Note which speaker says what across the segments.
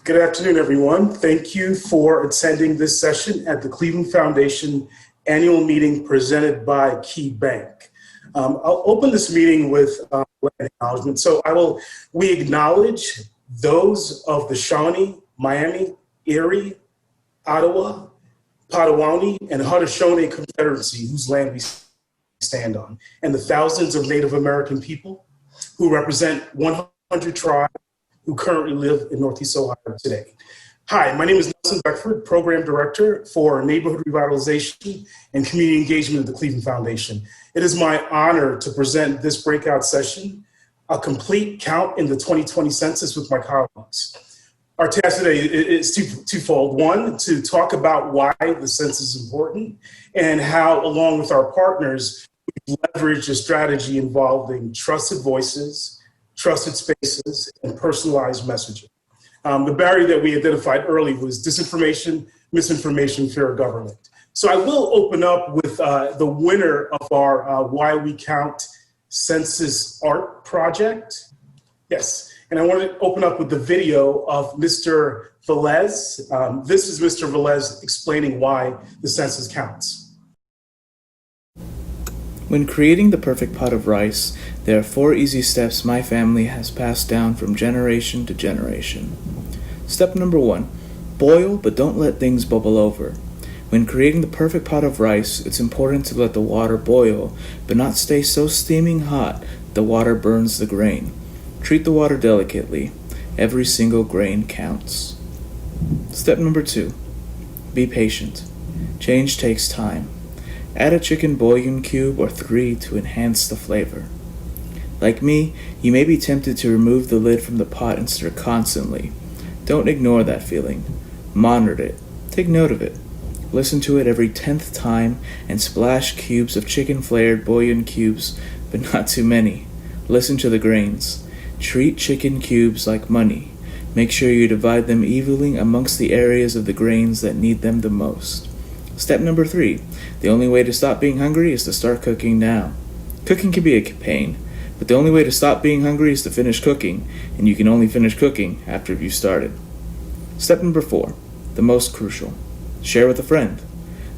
Speaker 1: Good afternoon, everyone. Thank you for attending this session at the Cleveland Foundation annual meeting presented by KeyBank. I'll open this meeting with an acknowledgement. We acknowledge those of the Shawnee, Miami, Erie, Ottawa, Potawatomi, and Haudenosaunee Confederacy, whose land we stand on, and the thousands of Native American people who represent 100 tribes who currently live in Northeast Ohio today. Hi, my name is Nelson Beckford, Program Director for Neighborhood Revitalization and Community Engagement at the Cleveland Foundation. It is my honor to present this breakout session, A Complete Count in the 2020 Census, with my colleagues. Our task today is twofold. One, to talk about why the census is important and how, along with our partners, we leverage a strategy involving trusted voices, trusted spaces, and personalized messaging. The barrier that we identified early was disinformation, misinformation, fear of government. So I will open up with the winner of our Why We Count Census Art Project. Yes, and I want to open up with the video of Mr. Velez. This is Mr. Velez explaining why the census counts.
Speaker 2: When creating the perfect pot of rice, there are 4 easy steps my family has passed down from generation to generation. Step number 1, boil but don't let things bubble over. When creating the perfect pot of rice, it's important to let the water boil, but not stay so steaming hot the water burns the grain. Treat the water delicately. Every single grain counts. Step number 2, be patient. Change takes time. Add a chicken bouillon cube or 3 to enhance the flavor. Like me, you may be tempted to remove the lid from the pot and stir constantly. Don't ignore that feeling. Monitor it. Take note of it. Listen to it every 10th time and splash cubes of chicken-flavored bouillon cubes, but not too many. Listen to the grains. Treat chicken cubes like money. Make sure you divide them evenly amongst the areas of the grains that need them the most. Step number 3, the only way to stop being hungry is to start cooking now. Cooking can be a pain, but the only way to stop being hungry is to finish cooking, and you can only finish cooking after you've started. Step number 4, the most crucial, share with a friend.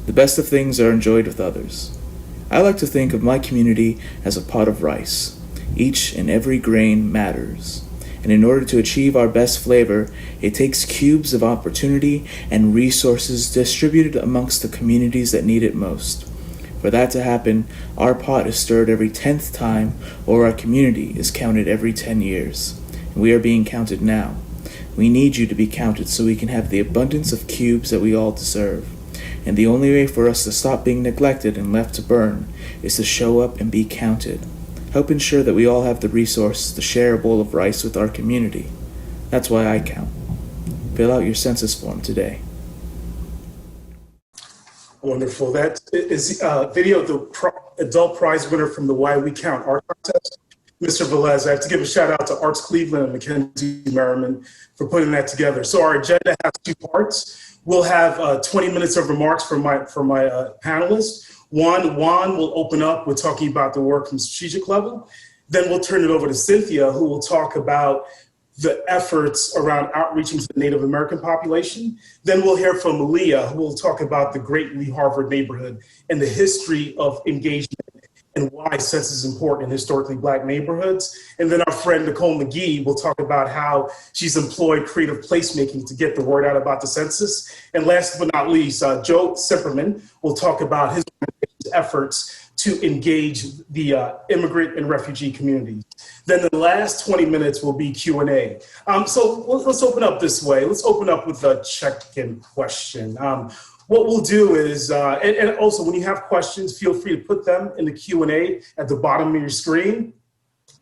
Speaker 2: The best of things are enjoyed with others. I like to think of my community as a pot of rice. Each and every grain matters. And in order to achieve our best flavor, it takes cubes of opportunity and resources distributed amongst the communities that need it most. For that to happen, our pot is stirred every 10th time, or our community is counted every 10 years. And we are being counted now. We need you to be counted so we can have the abundance of cubes that we all deserve. And the only way for us to stop being neglected and left to burn is to show up and be counted. Help ensure that we all have the resource to share a bowl of rice with our community. That's why I count. Fill out your census form today.
Speaker 1: Wonderful. That is a video of the adult prize winner from the Why We Count art contest, Mr. Velez. I have to give a shout out to Arts Cleveland and Mackenzie Merriman for putting that together. So our agenda has 2 parts. We'll have 20 minutes of remarks from my panelists. Juan will open up with talking about the work from strategic level. Then we'll turn it over to Cynthia, who will talk about the efforts around outreaching to the Native American population. Then we'll hear from Leah, who will talk about the Great Lee Harvard neighborhood and the history of engagement and why census is important in historically Black neighborhoods. And then our friend Nicole McGhee will talk about how she's employed creative placemaking to get the word out about the census. And last but not least, Joe Simperman will talk about his efforts to engage the immigrant and refugee communities. Then the last 20 minutes will be Q&A. So let's open up this way. Let's open up with a check-in question. What we'll do is, and also when you have questions, feel free to put them in the Q&A at the bottom of your screen,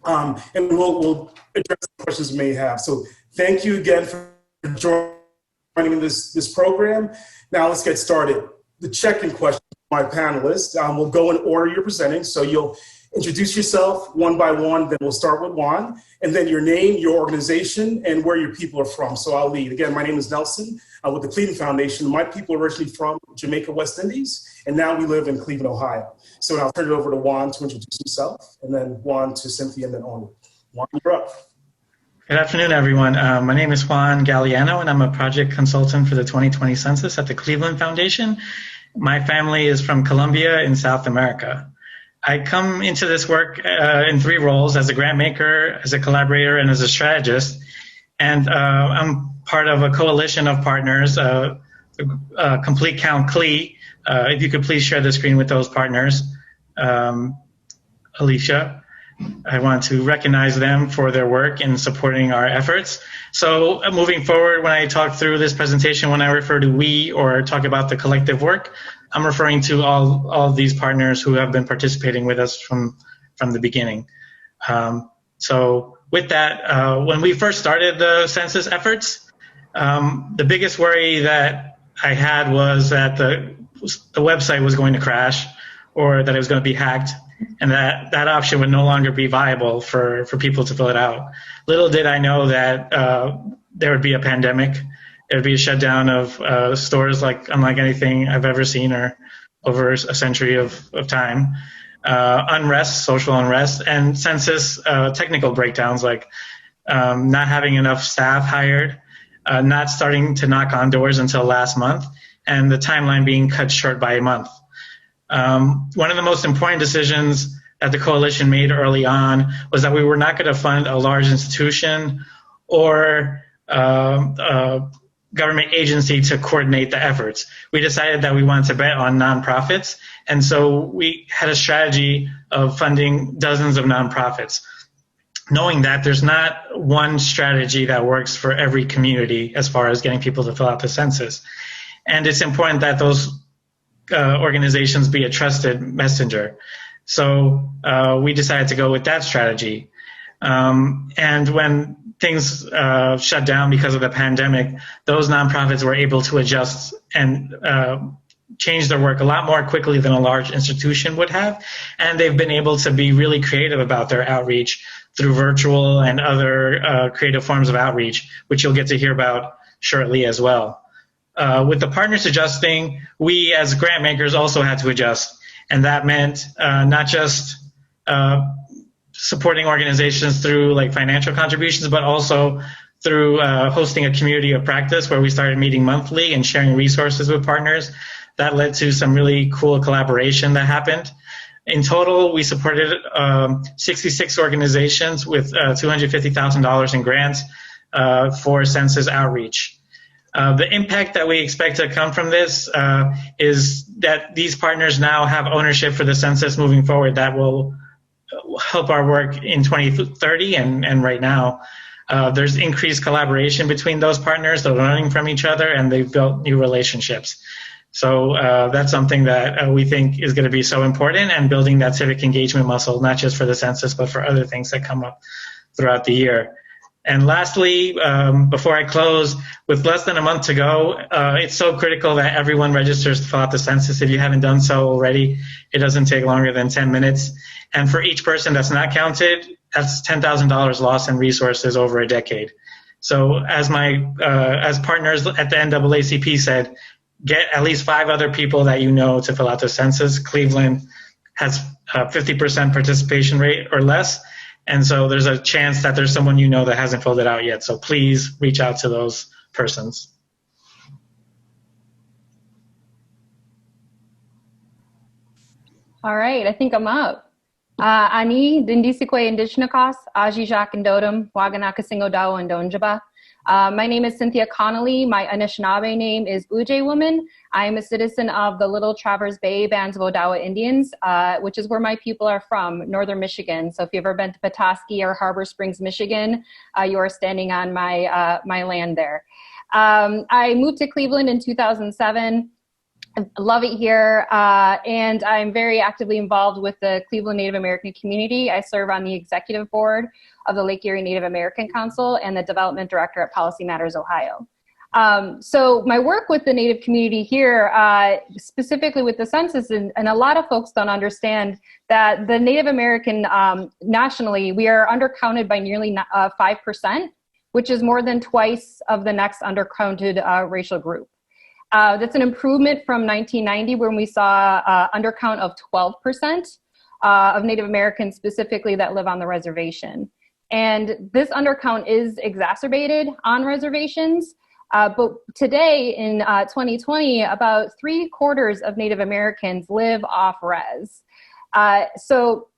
Speaker 1: and we'll address the questions you may have. So thank you again for joining this program. Now let's get started. The check-in question, my panelists, we'll go in order you're presenting. So you'll introduce yourself one by one, then we'll start with Juan, and then your name, your organization, and where your people are from. So I'll lead. Again, my name is Nelson with the Cleveland Foundation. My people are originally from Jamaica, West Indies, and now we live in Cleveland, Ohio. So I'll turn it over to Juan to introduce himself, and then Juan to Cynthia, and then onward. Juan, you're up.
Speaker 3: Good afternoon, everyone. My name is Juan Galeano, and I'm a project consultant for the 2020 Census at the Cleveland Foundation. My family is from Colombia in South America. I come into this work in three roles: as a grant maker, as a collaborator, and as a strategist. And I'm part of a coalition of partners, Complete Count CLE. If you could please share the screen with those partners. Alicia. I want to recognize them for their work in supporting our efforts. So moving forward, when I talk through this presentation, when I refer to we or talk about the collective work, I'm referring to all of these partners who have been participating with us from the beginning. So with that, when we first started the census efforts, the biggest worry that I had was that the website was going to crash or that it was going to be hacked, and that option would no longer be viable for people to fill it out. Little did I know that there would be a pandemic. There would be a shutdown of stores unlike anything I've ever seen or over a century of time. Unrest, social unrest, and census technical breakdowns like not having enough staff hired, not starting to knock on doors until last month, and the timeline being cut short by a month. One of the most important decisions that the coalition made early on was that we were not going to fund a large institution or a government agency to coordinate the efforts. We decided that we wanted to bet on nonprofits, and so we had a strategy of funding dozens of nonprofits, knowing that there's not one strategy that works for every community as far as getting people to fill out the census. And it's important that those organizations be a trusted messenger. So we decided to go with that strategy. And when things shut down because of the pandemic, those nonprofits were able to adjust and change their work a lot more quickly than a large institution would have. And they've been able to be really creative about their outreach through virtual and other creative forms of outreach, which you'll get to hear about shortly as well. With the partners adjusting, we as grant makers also had to adjust. And that meant not just supporting organizations through financial contributions, but also through hosting a community of practice where we started meeting monthly and sharing resources with partners. That led to some really cool collaboration that happened. In total, we supported 66 organizations with $250,000 in grants for census outreach. The impact that we expect to come from this is that these partners now have ownership for the census moving forward that will help our work in 2030 and right now. There's increased collaboration between those partners. They're learning from each other and they've built new relationships. So that's something that we think is going to be so important, and building that civic engagement muscle, not just for the census, but for other things that come up throughout the year. And lastly, before I close, with less than a month to go, it's so critical that everyone registers to fill out the census. If you haven't done so already, it doesn't take longer than 10 minutes. And for each person that's not counted, that's $10,000 lost in resources over a decade. So as partners at the NAACP said, get at least 5 other people that you know to fill out the census. Cleveland has a 50% participation rate or less. And so there's a chance that there's someone you know that hasn't filled it out yet. So please reach out to those persons.
Speaker 4: All right, I think I'm up. Ani Dindisikwe Indigenous Aji Jacques Ndodum Waganaka Singo Dao and Donjaba. My name is Cynthia Connolly. My Anishinaabe name is Ujay Woman. I am a citizen of the Little Traverse Bay Bands of Odawa Indians, which is where my people are from, northern Michigan. So if you've ever been to Petoskey or Harbor Springs, Michigan, you are standing on my land there. I moved to Cleveland in 2007. I love it here, and I'm very actively involved with the Cleveland Native American community. I serve on the executive board of the Lake Erie Native American Council and the development director at Policy Matters Ohio. So my work with the Native community here, specifically with the census, and a lot of folks don't understand that the Native American, nationally, we are undercounted by nearly 5%, which is more than twice of the next undercounted racial group. That's an improvement from 1990 when we saw undercount of 12% of Native Americans specifically that live on the reservation. And this undercount is exacerbated on reservations. But today in 2020, about 3/4 of Native Americans live off res. So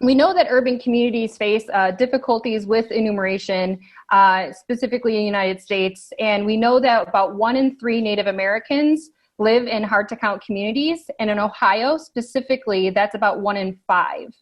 Speaker 4: we know that urban communities face difficulties with enumeration, specifically in the United States. And we know that about 1 in 3 Native Americans live in hard to count communities. And in Ohio specifically, that's about 1 in 5.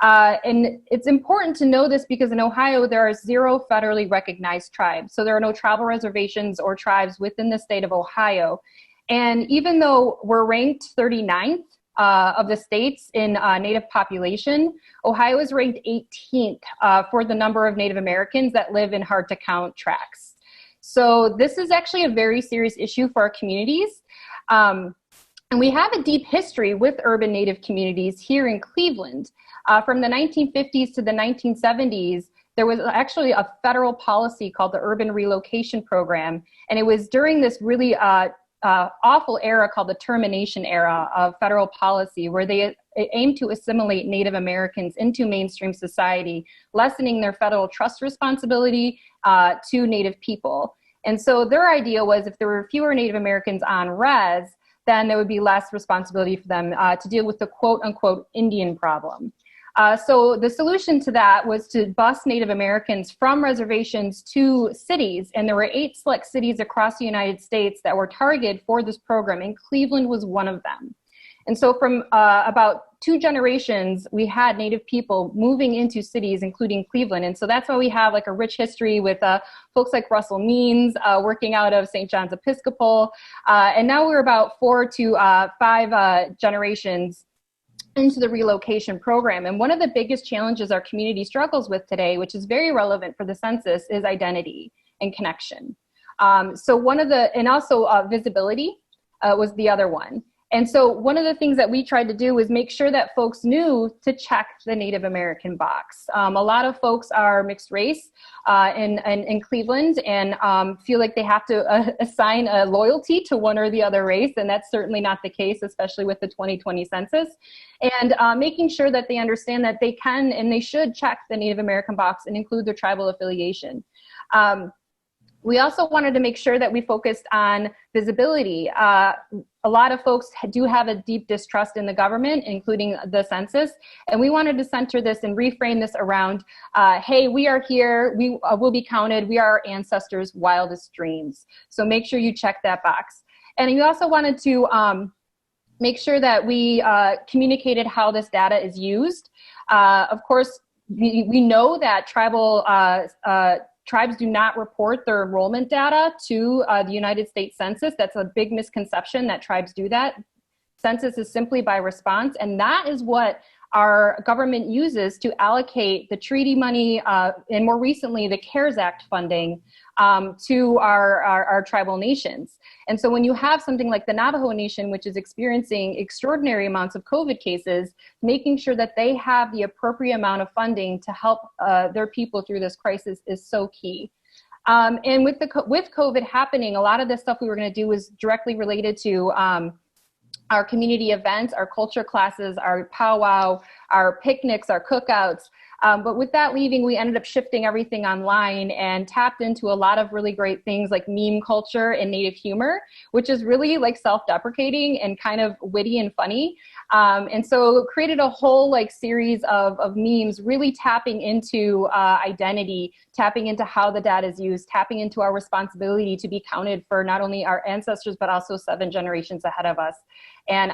Speaker 4: And it's important to know this because in Ohio, there are 0 federally recognized tribes. So there are no tribal reservations or tribes within the state of Ohio. And even though we're ranked 39th of the states in Native population, Ohio is ranked 18th for the number of Native Americans that live in hard to count tracts. So this is actually a very serious issue for our communities. And we have a deep history with urban Native communities here in Cleveland. From the 1950s to the 1970s, there was actually a federal policy called the Urban Relocation Program. And it was during this really awful era called the termination era of federal policy, where they aimed to assimilate Native Americans into mainstream society, lessening their federal trust responsibility to Native people. And so their idea was if there were fewer Native Americans on res, then there would be less responsibility for them to deal with the quote unquote Indian problem. So the solution to that was to bus Native Americans from reservations to cities. And there were 8 select cities across the United States that were targeted for this program, and Cleveland was one of them. And so from about 2 generations, we had Native people moving into cities, including Cleveland. And so that's why we have like a rich history with folks like Russell Means working out of St. John's Episcopal. And now we're about 4 to 5 generations into the relocation program. And one of the biggest challenges our community struggles with today, which is very relevant for the census, is identity and connection. So one of the, and also visibility was the other one. And so one of the things that we tried to do was make sure that folks knew to check the Native American box. A lot of folks are mixed race in Cleveland and feel like they have to assign a loyalty to one or the other race, and that's certainly not the case, especially with the 2020 census. And making sure that they understand that they can and they should check the Native American box and include their tribal affiliation. We also wanted to make sure that we focused on visibility. A lot of folks do have a deep distrust in the government, including the census, and we wanted to center this and reframe this around, hey, we are here, we will be counted, we are our ancestors' wildest dreams. So make sure you check that box. And we also wanted to make sure that we communicated how this data is used. Of course, we know that tribes do not report their enrollment data to the United States Census. That's a big misconception that tribes do that. Census is simply by response, and that is what our government uses to allocate the treaty money and more recently the CARES Act funding to our tribal nations. And so when you have something like the Navajo Nation, which is experiencing extraordinary amounts of COVID cases, making sure that they have the appropriate amount of funding to help their people through this crisis is so key. And with COVID happening, a lot of the stuff we were going to do was directly related to our community events, our culture classes, our powwow, our picnics, our cookouts. But with that leaving, we ended up shifting everything online and tapped into a lot of really great things like meme culture and native humor, which is really like self-deprecating and kind of witty and funny. And so created a whole like series of memes really tapping into identity, tapping into how the data is used, tapping into our responsibility to be counted for not only our ancestors, but also 7 generations ahead of us. And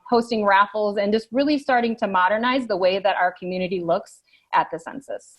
Speaker 4: hosting raffles and just really starting to modernize the way that our community looks at the census.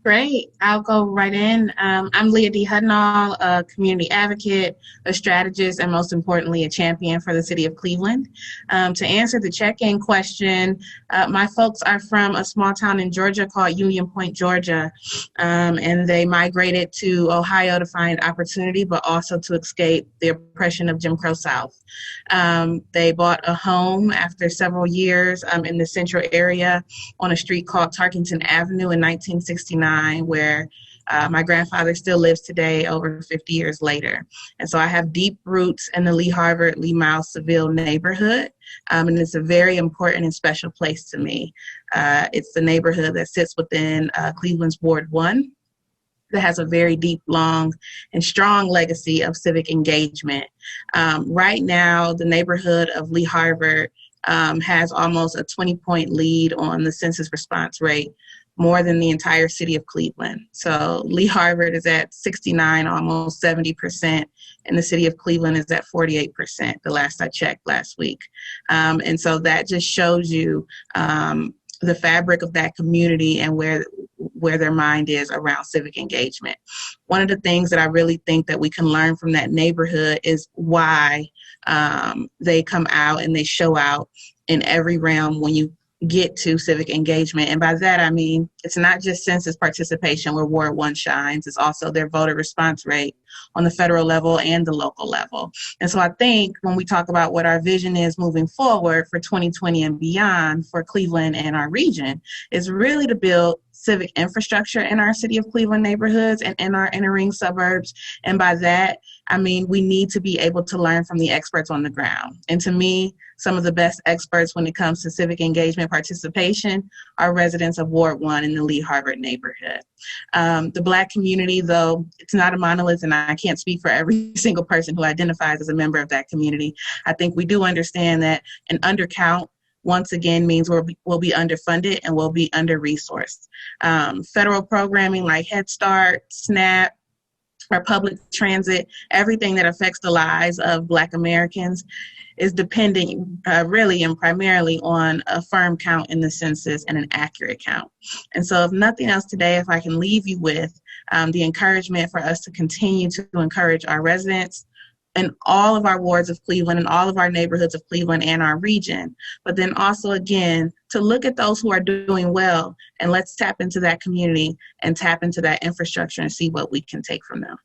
Speaker 5: Great. I'll go right in. I'm Leah D Hudnall, a community advocate, a strategist, and most importantly, a champion for the city of Cleveland. To answer the check-in question, my folks are from a small town in Georgia called Union Point, Georgia, and they migrated to Ohio to find opportunity, but also to escape the oppression of Jim Crow South. They bought a home after several years in the central area on a street called Tarkington Avenue in 1969, where My grandfather still lives today over 50 years later. And so I have deep roots in the Lee Harvard, Lee Miles, Seville neighborhood. And it's a very important and special place to me. It's the neighborhood that sits within Cleveland's Ward 1, that has a very deep, long, and strong legacy of civic engagement. Right now, the neighborhood of Lee Harvard has almost a 20-point lead on the census response rate, more than the entire city of Cleveland. So Lee Harvard is at 69, almost 70%, and the city of Cleveland is at 48%, the last I checked last week. And so that just shows you the fabric of that community and where their mind is around civic engagement. One of the things that I really think that we can learn from that neighborhood is why they come out and they show out in every realm when you get to civic engagement. And by that, I mean, it's not just census participation where Ward 1 shines, it's also their voter response rate on the federal level and the local level. And so I think when we talk about what our vision is moving forward for 2020 and beyond for Cleveland and our region, is really to build civic infrastructure in our city of Cleveland neighborhoods and in our inner ring suburbs. And by that, I mean, we need to be able to learn from the experts on the ground. And to me, some of the best experts when it comes to civic engagement participation are residents of Ward 1 in the Lee Harvard neighborhood. The Black community, though, it's not a monolith, and I can't speak for every single person who identifies as a member of that community. I think we do understand that an undercount once again means we'll be underfunded and we'll be under-resourced. Federal programming like Head Start, SNAP, our public transit, everything that affects the lives of Black Americans is depending really and primarily on a firm count in the census and an accurate count. And so if nothing else today, if I can leave you with the encouragement for us to continue to encourage our residents in all of our wards of Cleveland and all of our neighborhoods of Cleveland and our region, but then also again, to look at those who are doing well and let's tap into that community and tap into that infrastructure and see what we can take from them.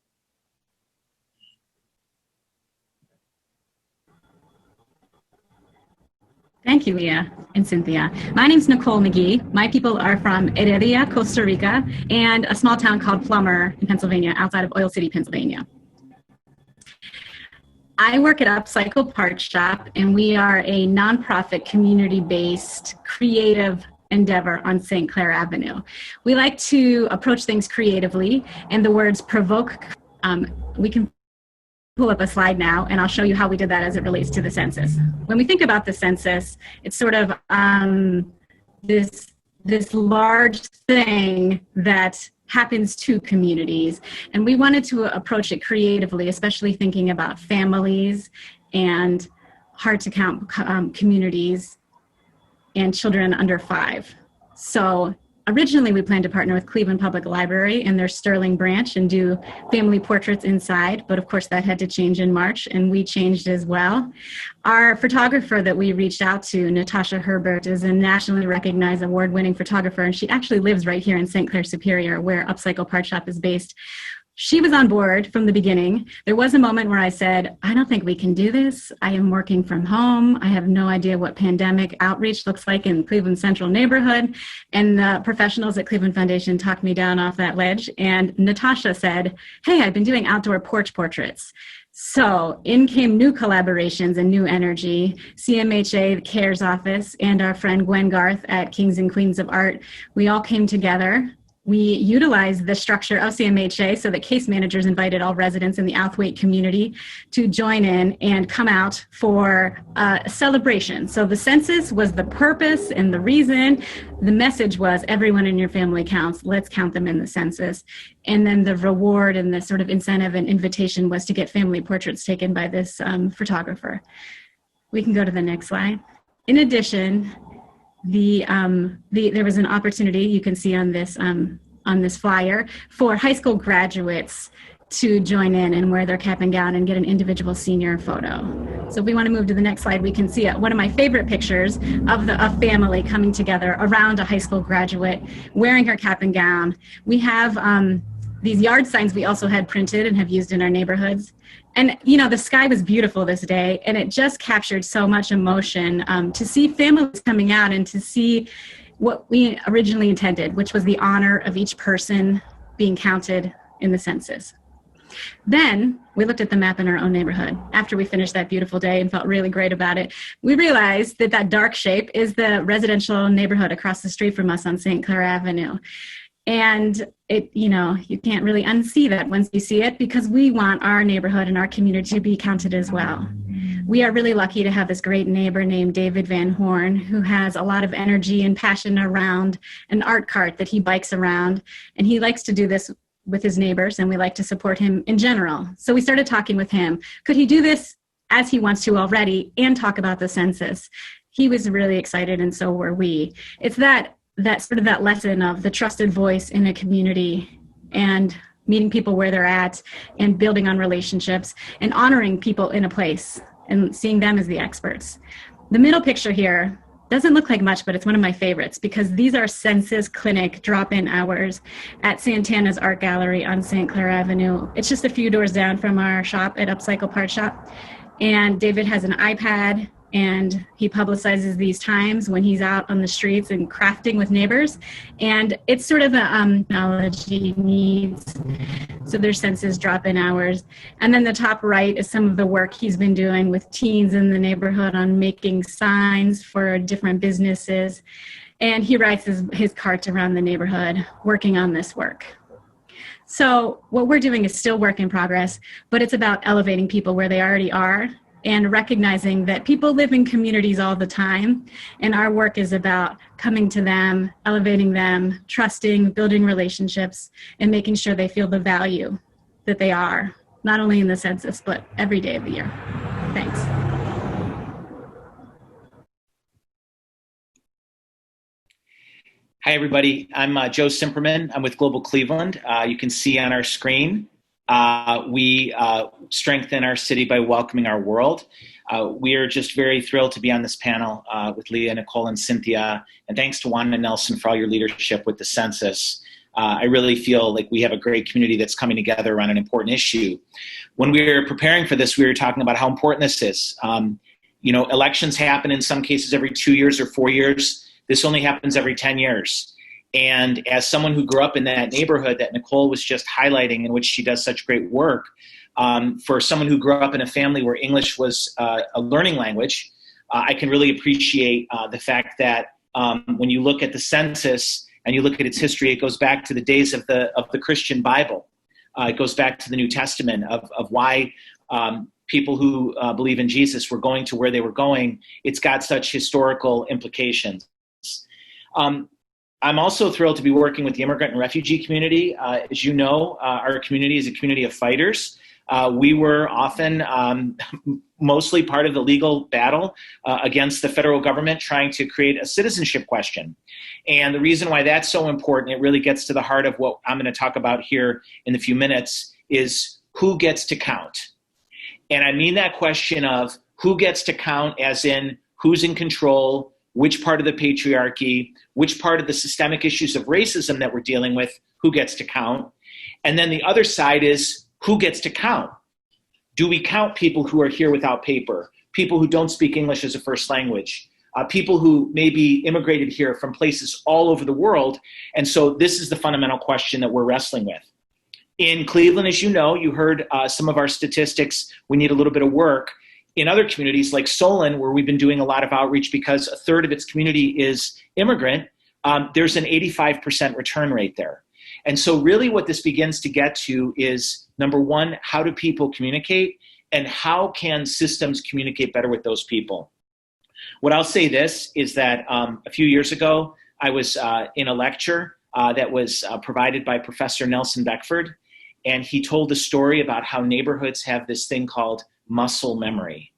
Speaker 6: Thank you, Leah and Cynthia. My name's Nicole McGhee. My people are from Heredia, Costa Rica, and a small town called Plummer in Pennsylvania, outside of Oil City, Pennsylvania. I work at Upcycle Part Shop, and we are a nonprofit, community-based, creative endeavor on St. Clair Avenue. We like to approach things creatively, and the words provoke, we can pull up a slide now, and I'll show you how we did that as it relates to the census. When we think about the census, it's sort of this large thing that happens to communities, and we wanted to approach it creatively, especially thinking about families and hard-to-count communities and children under 5. So originally, we planned to partner with Cleveland Public Library and their Sterling branch and do family portraits inside, but of course that had to change in March, and we changed as well. Our photographer that we reached out to, Natasha Herbert, is a nationally recognized award-winning photographer, and she actually lives right here in St. Clair Superior, where Upcycle Part Shop is based. She was on board from the beginning. There was a moment where I said, I don't think we can do this. I am working from home. I have no idea what pandemic outreach looks like in Cleveland Central neighborhood. And the professionals at Cleveland Foundation talked me down off that ledge. And Natasha said, hey, I've been doing outdoor porch portraits. So in came new collaborations and new energy. CMHA, the CARES office, and our friend Gwen Garth at Kings and Queens of Art, we all came together. We utilized the structure of CMHA so that case managers invited all residents in the Outhwaite community to join in and come out for a celebration. So the census was the purpose and the reason. The message was everyone in your family counts. Let's count them in the census. And then the reward and the sort of incentive and invitation was to get family portraits taken by this photographer. We can go to the next slide. In addition, there was an opportunity you can see on this flyer for high school graduates to join in and wear their cap and gown and get an individual senior photo. So if we want to move to the next slide, we can see one of my favorite pictures of a family coming together around a high school graduate wearing her cap and gown. We have these yard signs we also had printed and have used in our neighborhoods. And, you know, the sky was beautiful this day, and it just captured so much emotion to see families coming out and to see what we originally intended, which was the honor of each person being counted in the census. Then we looked at the map in our own neighborhood. After we finished that beautiful day and felt really great about it, we realized that that dark shape is the residential neighborhood across the street from us on St. Clair Avenue. And you can't really unsee that once you see it, because we want our neighborhood and our community to be counted as well. We are really lucky to have this great neighbor named David Van Horn, who has a lot of energy and passion around an art cart that he bikes around. And he likes to do this with his neighbors, and we like to support him in general. So we started talking with him. Could he do this as he wants to already and talk about the census? He was really excited, and so were we. It's that lesson of the trusted voice in a community and meeting people where they're at and building on relationships and honoring people in a place and seeing them as the experts. The middle picture here doesn't look like much, but it's one of my favorites because these are census clinic drop-in hours at Santana's Art Gallery on St. Clair Avenue. It's just a few doors down from our shop at Upcycle Part Shop. And David has an iPad, and he publicizes these times when he's out on the streets and crafting with neighbors. And it's sort of a technology needs. So there's census drop-in hours. And then the top right is some of the work he's been doing with teens in the neighborhood on making signs for different businesses. And he rides his carts around the neighborhood working on this work. So what we're doing is still work in progress, but it's about elevating people where they already are and recognizing that people live in communities all the time, and our work is about coming to them, elevating them, trusting, building relationships, and making sure they feel the value that they are, not only in the census, but every day of the year. Thanks.
Speaker 7: Hi, everybody. I'm Joe Simperman. I'm with Global Cleveland. You can see on our screen, we strengthen our city by welcoming our world. We are just very thrilled to be on this panel with Leah, Nicole, and Cynthia. And thanks to Juan and Nelson for all your leadership with the census. I really feel like we have a great community that's coming together around an important issue. When we were preparing for this, we were talking about how important this is. Elections happen in some cases every 2 years or 4 years. This only happens every 10 years. And as someone who grew up in that neighborhood that Nicole was just highlighting, in which she does such great work, for someone who grew up in a family where English was a learning language, I can really appreciate the fact that when you look at the census and you look at its history, it goes back to the days of the Christian Bible. It goes back to the New Testament of why people who believe in Jesus were going to where they were going. It's got such historical implications. I'm also thrilled to be working with the immigrant and refugee community. As you know, our community is a community of fighters. We were often mostly part of the legal battle against the federal government trying to create a citizenship question. And the reason why that's so important, it really gets to the heart of what I'm going to talk about here in a few minutes, is who gets to count? And I mean that question of who gets to count as in who's in control, which part of the patriarchy, which part of the systemic issues of racism that we're dealing with, who gets to count? And then the other side is who gets to count? Do we count people who are here without paper, people who don't speak English as a first language, people who maybe immigrated here from places all over the world? And so this is the fundamental question that we're wrestling with. In Cleveland, as you know, you heard some of our statistics. We need a little bit of work. In other communities like Solon, where we've been doing a lot of outreach because a third of its community is immigrant, there's an 85% return rate there. And so really what this begins to get to is, number one, how do people communicate, and how can systems communicate better with those people? What I'll say this is that a few years ago, I was in a lecture that was provided by Professor Nelson Beckford, and he told a story about how neighborhoods have this thing called muscle memory.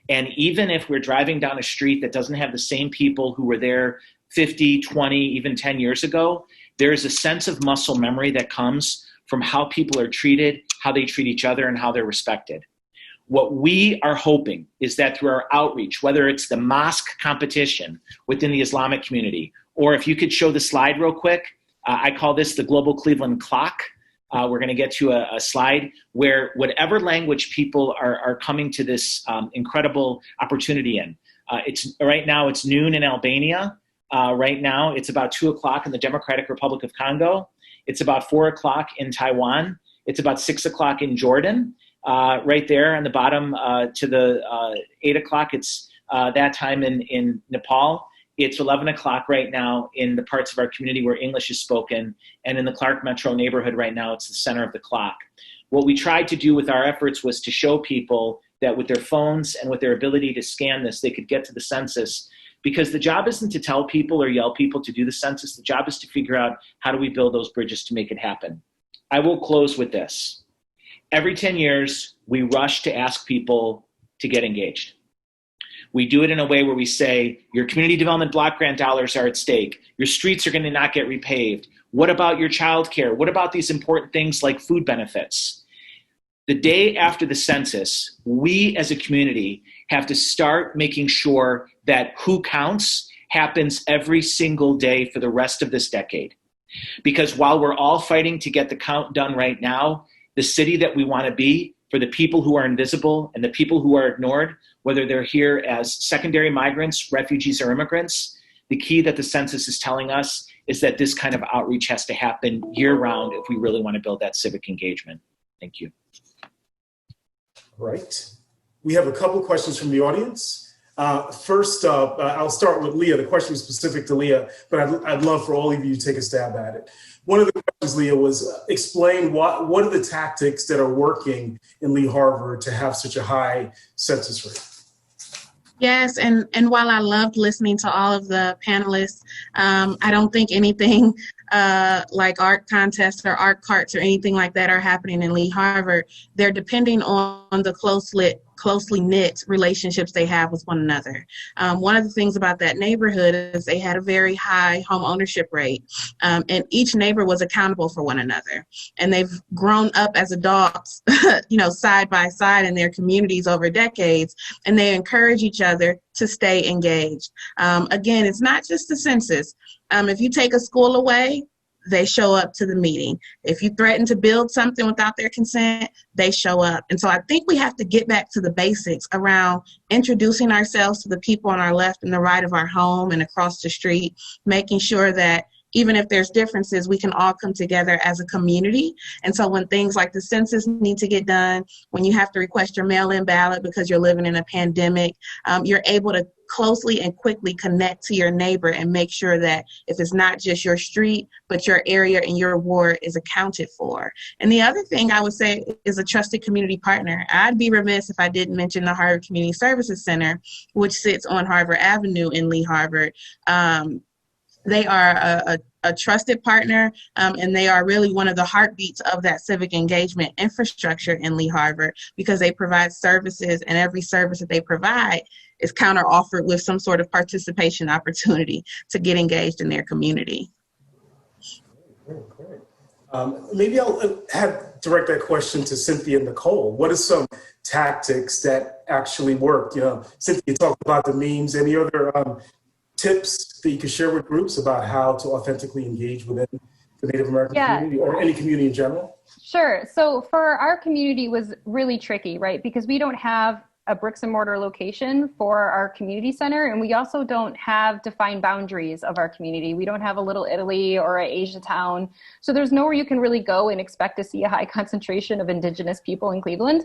Speaker 7: And even if we're driving down a street that doesn't have the same people who were there 50, 20, even 10 years ago, there is a sense of muscle memory that comes from how people are treated, how they treat each other, and how they're respected. What we are hoping is that through our outreach, whether it's the mosque competition within the Islamic community, or if you could show the slide real quick, I call this the Global Cleveland Clock. We're going to get to a slide where whatever language people are coming to this incredible opportunity in. Right now it's noon in Albania. Right now it's about 2 o'clock in the Democratic Republic of Congo. It's about 4 o'clock in Taiwan. It's about 6 o'clock in Jordan. Right there on the bottom to the 8 o'clock, it's that time in Nepal. It's 11 o'clock right now in the parts of our community where English is spoken. And in the Clark Metro neighborhood right now, it's the center of the clock. What we tried to do with our efforts was to show people that with their phones and with their ability to scan this, they could get to the census. Because the job isn't to tell people or yell people to do the census. The job is to figure out how do we build those bridges to make it happen. I will close with this. Every 10 years, we rush to ask people to get engaged. We do it in a way where we say, your community development block grant dollars are at stake. Your streets are going to not get repaved. What about your childcare? What about these important things like food benefits? The day after the census, we as a community have to start making sure that who counts happens every single day for the rest of this decade. Because while we're all fighting to get the count done right now, the city that we want to be for the people who are invisible and the people who are ignored, whether they're here as secondary migrants, refugees, or immigrants, the key that the census is telling us is that this kind of outreach has to happen year-round if we really want to build that civic engagement. Thank you.
Speaker 1: Right. We have a couple of questions from the audience. First up, I'll start with Leah. The question was specific to Leah, but I'd love for all of you to take a stab at it. One of the questions, Leah, was explain what are the tactics that are working in Lee Harvard to have such a high census rate?
Speaker 5: Yes, and while I loved listening to all of the panelists, I don't think anything like art contests or art carts or anything like that are happening in Lee Harvard. They're depending on the closely knit relationships they have with one another. One of the things about that neighborhood is they had a very high home ownership rate, and each neighbor was accountable for one another. And they've grown up as adults, side by side in their communities over decades, and they encourage each other to stay engaged. Again, it's not just the census. If you take a school away, they show up to the meeting. If you threaten to build something without their consent, they show up. And so I think we have to get back to the basics around introducing ourselves to the people on our left and the right of our home and across the street, making sure that even if there's differences, we can all come together as a community. And so when things like the census need to get done, when you have to request your mail-in ballot because you're living in a pandemic, you're able to closely and quickly connect to your neighbor and make sure that if it's not just your street, but your area and your ward is accounted for. And the other thing I would say is a trusted community partner. I'd be remiss if I didn't mention the Harvard Community Services Center, which sits on Harvard Avenue in Lee Harvard. They are a trusted partner, and they are really one of the heartbeats of that civic engagement infrastructure in Lee Harvard, because they provide services, and every service that they provide is counter-offered with some sort of participation opportunity to get engaged in their community.
Speaker 1: Great. Maybe I'll direct that question to Cynthia and Nicole. What are some tactics that actually work? Cynthia talked about the memes. Any other tips that you can share with groups about how to authentically engage within the Native American community or any community in general?
Speaker 4: Sure. So for our community was really tricky, right? Because we don't have a bricks and mortar location for our community center, and we also don't have defined boundaries of our community. We don't have a Little Italy or a Asia Town. So there's nowhere you can really go and expect to see a high concentration of Indigenous people in Cleveland.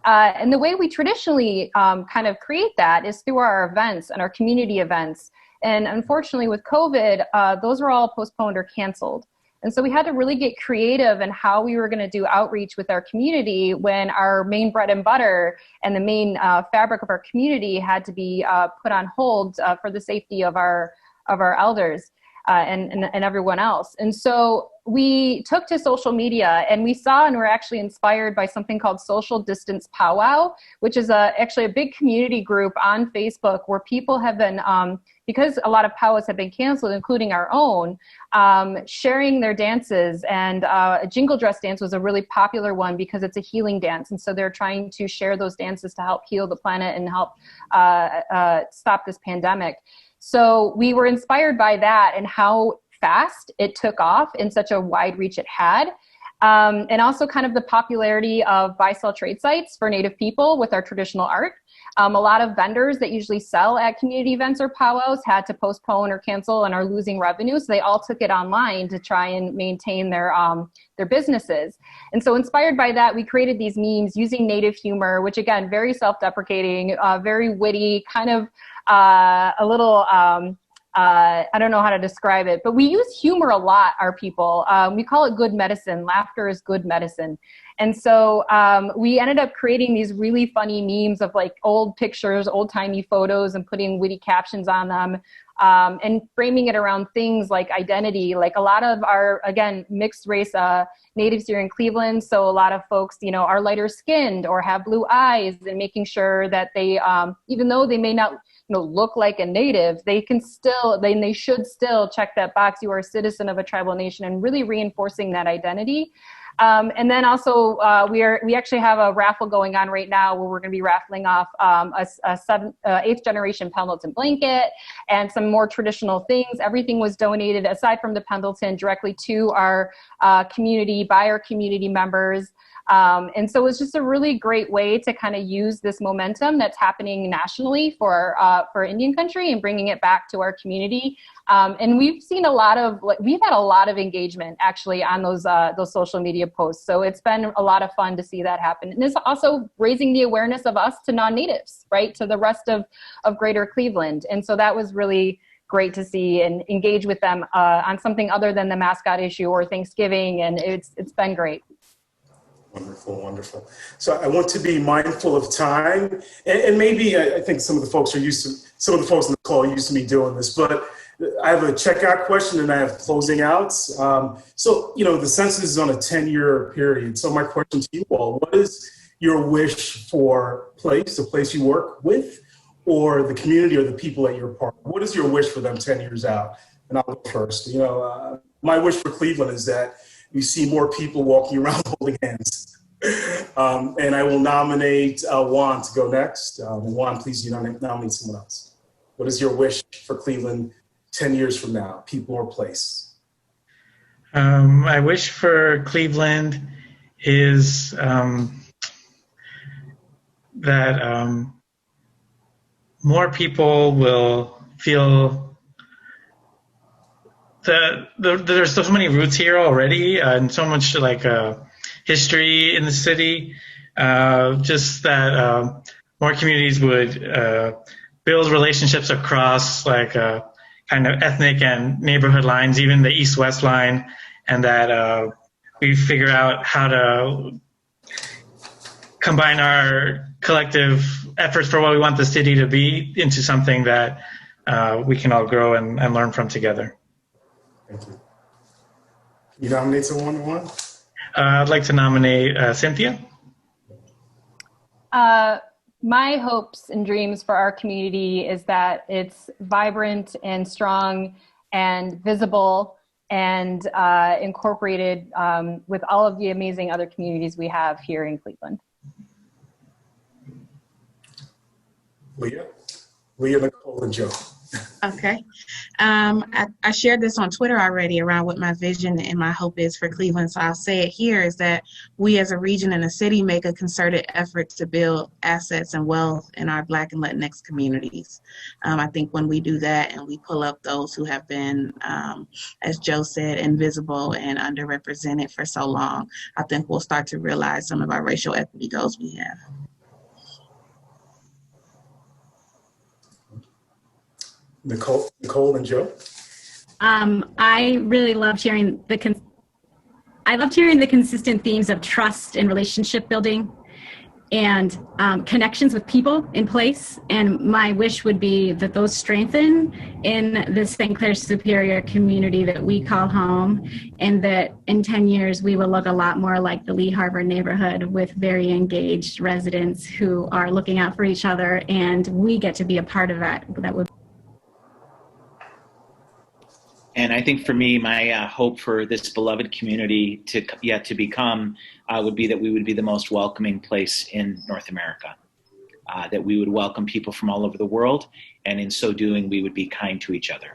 Speaker 4: And the way we traditionally kind of create that is through our events and our community events. And unfortunately with COVID, those were all postponed or canceled. And so we had to really get creative in how we were going to do outreach with our community when our main bread and butter and the main fabric of our community had to be put on hold for the safety of our elders and everyone else. And so we took to social media, and we saw and were actually inspired by something called Social Distance Powwow, which is actually a big community group on Facebook where people have been, because a lot of powwows have been canceled, including our own, sharing their dances. And a jingle dress dance was a really popular one because it's a healing dance. And so they're trying to share those dances to help heal the planet and help stop this pandemic. So we were inspired by that and how fast it took off in such a wide reach it had. And also kind of the popularity of buy-sell trade sites for Native people with our traditional art. A lot of vendors that usually sell at community events or powwows had to postpone or cancel and are losing revenue. So they all took it online to try and maintain their businesses. And so inspired by that, we created these memes using Native humor, which again, very self-deprecating, very witty, kind of a little, I don't know how to describe it, but we use humor a lot, our people. We call it good medicine. Laughter is good medicine. And so we ended up creating these really funny memes of like old pictures, old timey photos, and putting witty captions on them, and framing it around things like identity. Like a lot of our, again, mixed race natives here in Cleveland. So a lot of folks, you know, are lighter skinned or have blue eyes, and making sure that they, even though they may not, you know, look like a native, they can still, they should still check that box. You are a citizen of a tribal nation, and really reinforcing that identity. And then also we actually have a raffle going on right now where we're going to be raffling off eighth generation Pendleton blanket and some more traditional things. Everything was donated, aside from the Pendleton, directly to our community by our community members. And so it's just a really great way to kind of use this momentum that's happening nationally for Indian country and bringing it back to our community. And we've seen we've had a lot of engagement actually on those social media posts. So it's been a lot of fun to see that happen. And it's also raising the awareness of us to non-natives, right? To the rest of greater Cleveland. And so that was really great to see and engage with them on something other than the mascot issue or Thanksgiving. And it's been great.
Speaker 1: Wonderful, wonderful. So I want to be mindful of time, and maybe I think some of the folks on the call are used to me doing this, but I have a checkout question and I have closing outs. So, you know, the census is on a 10-year period. So my question to you all, what is your wish for the place you work with, or the community or the people at your park? What is your wish for them 10 years out? And I'll go first. You know, my wish for Cleveland is that we see more people walking around holding hands. And I will nominate Juan to go next. Juan, please nominate someone else. What is your wish for Cleveland 10 years from now, people or place?
Speaker 3: My wish for Cleveland is that more people will feel there's so many roots here already, and so much like history in the city. Just that more communities would build relationships across like kind of ethnic and neighborhood lines, even the east-west line, and that we figure out how to combine our collective efforts for what we want the city to be into something that we can all grow and learn from together.
Speaker 1: Thank you. You nominate someone, Juan?
Speaker 3: I'd like to nominate Cynthia.
Speaker 4: My hopes and dreams for our community is that it's vibrant and strong and visible and incorporated with all of the amazing other communities we have here in Cleveland.
Speaker 1: Leah, Nicole, and Joe.
Speaker 5: Okay. I shared this on Twitter already around what my vision and my hope is for Cleveland. So I'll say it here is that we as a region and a city make a concerted effort to build assets and wealth in our Black and Latinx communities. I think when we do that and we pull up those who have been, as Joe said, invisible and underrepresented for so long, I think we'll start to realize some of our racial equity goals we have.
Speaker 1: Nicole and Joe.
Speaker 6: I really loved hearing the consistent themes of trust and relationship building and connections with people in place. And my wish would be that those strengthen in the St. Clair Superior community that we call home, and that in 10 years we will look a lot more like the Lee Harbor neighborhood with very engaged residents who are looking out for each other, and we get to be a part of that. That would.
Speaker 7: And I think for me, my hope for this beloved community to become would be that we would be the most welcoming place in North America, that we would welcome people from all over the world, and in so doing, we would be kind to each other.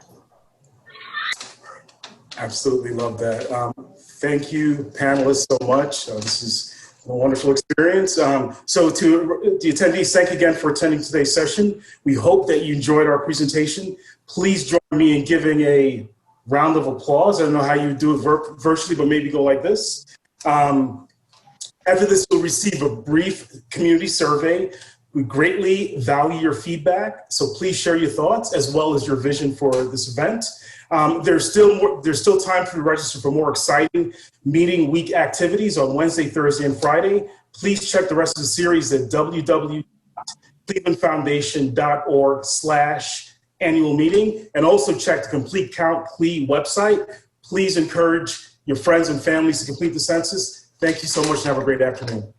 Speaker 1: Absolutely love that. Thank you, panelists, so much. This is a wonderful experience. So to the attendees, thank you again for attending today's session. We hope that you enjoyed our presentation. Please join me in giving a round of applause. I don't know how you do it virtually, but maybe go like this. After this, you'll receive a brief community survey. We greatly value your feedback, so please share your thoughts as well as your vision for this event. There's still time to register for more exciting meeting week activities on Wednesday, Thursday, and Friday. Please check the rest of the series at www.clevelandfoundation.org/annual meeting, and also check the Complete Count CLE website. Please encourage your friends and families to complete the census. Thank you so much and have a great afternoon.